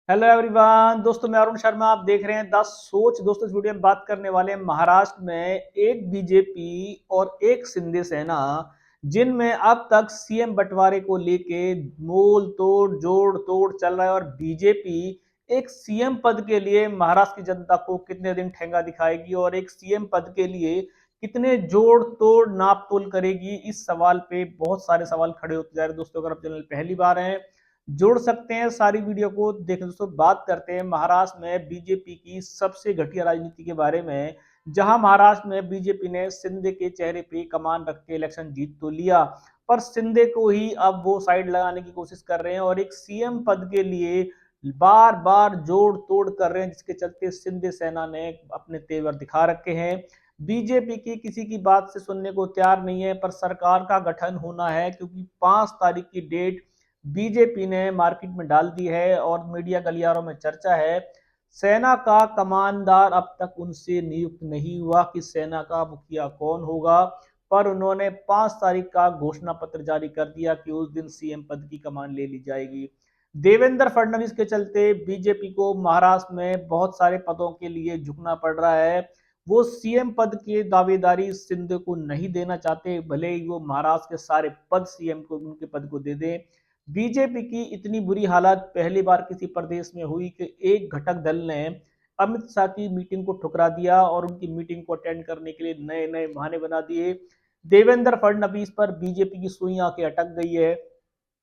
Hello everyone दोस्तों, मैं अरुण शर्मा। आप देख रहे हैं द सोच। दोस्तों, इस वीडियो में बात करने वाले हैं महाराष्ट्र में एक बीजेपी और एक शिंदे सेना, जिनमें अब तक सीएम बंटवारे को लेके मोल तोड़ जोड़ तोड़ चल रहा है। और बीजेपी एक सीएम पद के लिए महाराष्ट्र की जनता को कितने दिन ठेंगा दिखाएगी और एक सीएम पद के लिए कितने जोड़ तोड़ नाप तोल करेगी, इस सवाल पे बहुत सारे सवाल खड़े होते जा रहे हैं। दोस्तों, अगर आप चैनल पहली बार हैं, जोड़ सकते हैं सारी वीडियो को देखें। दोस्तों, बात करते हैं महाराष्ट्र में बीजेपी की सबसे घटिया राजनीति के बारे में, जहां महाराष्ट्र में बीजेपी ने शिंदे के चेहरे पे कमान रख के इलेक्शन जीत तो लिया, पर शिंदे को ही अब वो साइड लगाने की कोशिश कर रहे हैं और एक सीएम पद के लिए बार बार जोड़ तोड़ कर रहे हैं, जिसके चलते शिंदे सेना ने अपने तेवर दिखा रखे हैं। बीजेपी की किसी की बात से सुनने को तैयार नहीं है, पर सरकार का गठन होना है, क्योंकि 5 तारीख की डेट बीजेपी ने मार्केट में डाल दी है और मीडिया गलियारों में चर्चा है। सेना का कमांडर अब तक उनसे नियुक्त नहीं हुआ कि सेना का मुखिया कौन होगा, पर उन्होंने 5 तारीख का घोषणा पत्र जारी कर दिया कि उस दिन सीएम पद की कमान ले ली जाएगी। देवेंद्र फडणवीस के चलते बीजेपी को महाराष्ट्र में बहुत सारे पदों के लिए झुकना पड़ रहा है। वो सीएम पद की दावेदारी शिंदे को नहीं देना चाहते, भले ही वो महाराष्ट्र के सारे पद सीएम को उनके पद को दे दें। बीजेपी की इतनी बुरी हालत पहली बार किसी प्रदेश में हुई कि एक घटक दल ने अमित शाह की मीटिंग को ठुकरा दिया और उनकी मीटिंग को अटेंड करने के लिए नए नए बहाने बना दिए। देवेंद्र फडणवीस पर बीजेपी की सुई आंखें अटक गई है।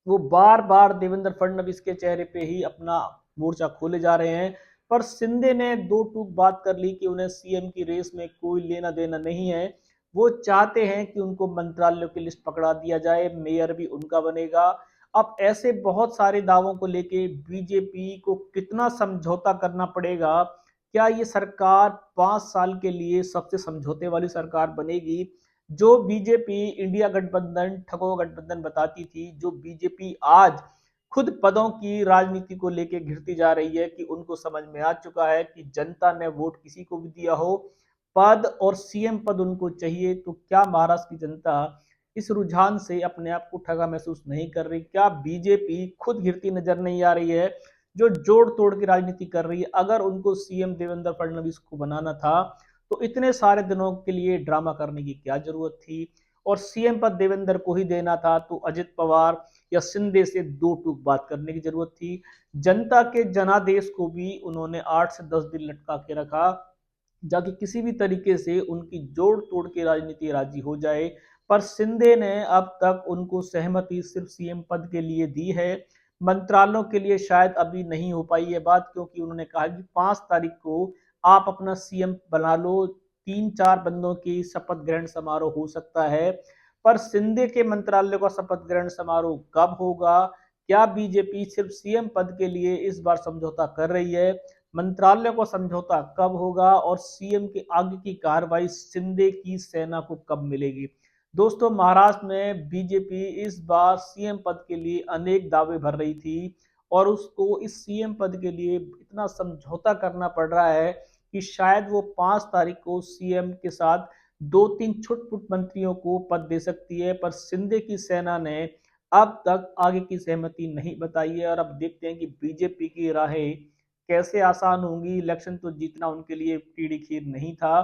वो बार बार देवेंद्र फडणवीस के चेहरे पे ही अपना मोर्चा खोले जा रहे हैं, पर शिंदे ने दो टूक बात कर ली कि उन्हें सीएम की रेस में कोई लेना देना नहीं है। वो चाहते हैं कि उनको मंत्रालयों की लिस्ट पकड़ा दिया जाए, मेयर भी उनका बनेगा। अब ऐसे बहुत सारे दावों को लेके बीजेपी को कितना समझौता करना पड़ेगा? क्या ये सरकार 5 साल के लिए सबसे समझौते वाली सरकार बनेगी? जो बीजेपी इंडिया गठबंधन ठगो गठबंधन बताती थी, जो बीजेपी आज खुद पदों की राजनीति को लेके घिरती जा रही है, कि उनको समझ में आ चुका है कि जनता ने वोट किसी को भी दिया हो, पद और सीएम पद उनको चाहिए। तो क्या महाराष्ट्र की जनता इस रुझान से अपने आप को ठगा महसूस नहीं कर रही? क्या बीजेपी खुद गिरती नजर नहीं आ रही है, जो जोड़ तोड़ की राजनीति कर रही है? अगर उनको सीएम देवेंद्र फडणवीस को बनाना था, तो इतने सारे दिनों के लिए ड्रामा करने की क्या जरूरत थी? और सीएम पद देवेंद्र को ही देना था, तो अजित पवार या शिंदे से दो टूक बात करने की जरूरत थी। जनता के जनादेश को भी उन्होंने 8 से 10 दिन लटका के रखा, जाकि किसी भी तरीके से उनकी जोड़ तोड़ की राजनीति राजी हो जाए। पर शिंदे ने अब तक उनको सहमति सिर्फ सीएम पद के लिए दी है। मंत्रालयों के लिए शायद अभी नहीं हो पाई है बात, क्योंकि उन्होंने कहा कि 5 तारीख को आप अपना सीएम बना लो, 3-4 बंदों की शपथ ग्रहण समारोह हो सकता है। पर शिंदे के मंत्रालय का शपथ ग्रहण समारोह कब होगा? क्या बीजेपी सिर्फ सीएम पद के लिए इस बार समझौता कर रही है? मंत्रालय को समझौता कब होगा और सीएम के आगे की कार्रवाई शिंदे की सेना को कब मिलेगी? दोस्तों, महाराष्ट्र में बीजेपी इस बार सीएम पद के लिए अनेक दावे भर रही थी और उसको इस सीएम पद के लिए इतना समझौता करना पड़ रहा है कि शायद वो 5 तारीख को सीएम के साथ 2-3 छुटपुट मंत्रियों को पद दे सकती है। पर शिंदे की सेना ने अब तक आगे की सहमति नहीं बताई है और अब देखते हैं कि बीजेपी की राहें कैसे आसान होंगी। इलेक्शन तो जीतना उनके लिए कीड़ी खीर नहीं था,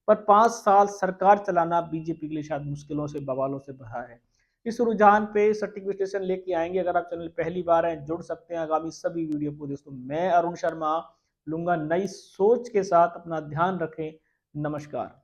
पर 5 साल सरकार चलाना बीजेपी के लिए शायद मुश्किलों से बवालों से भरा है। इस रुझान पे सटीक विश्लेषण लेके आएंगे। अगर आप चैनल पहली बार हैं, जुड़ सकते हैं आगामी सभी वीडियो को। दोस्तों, मैं अरुण शर्मा लूंगा नई सोच के साथ। अपना ध्यान रखें। नमस्कार।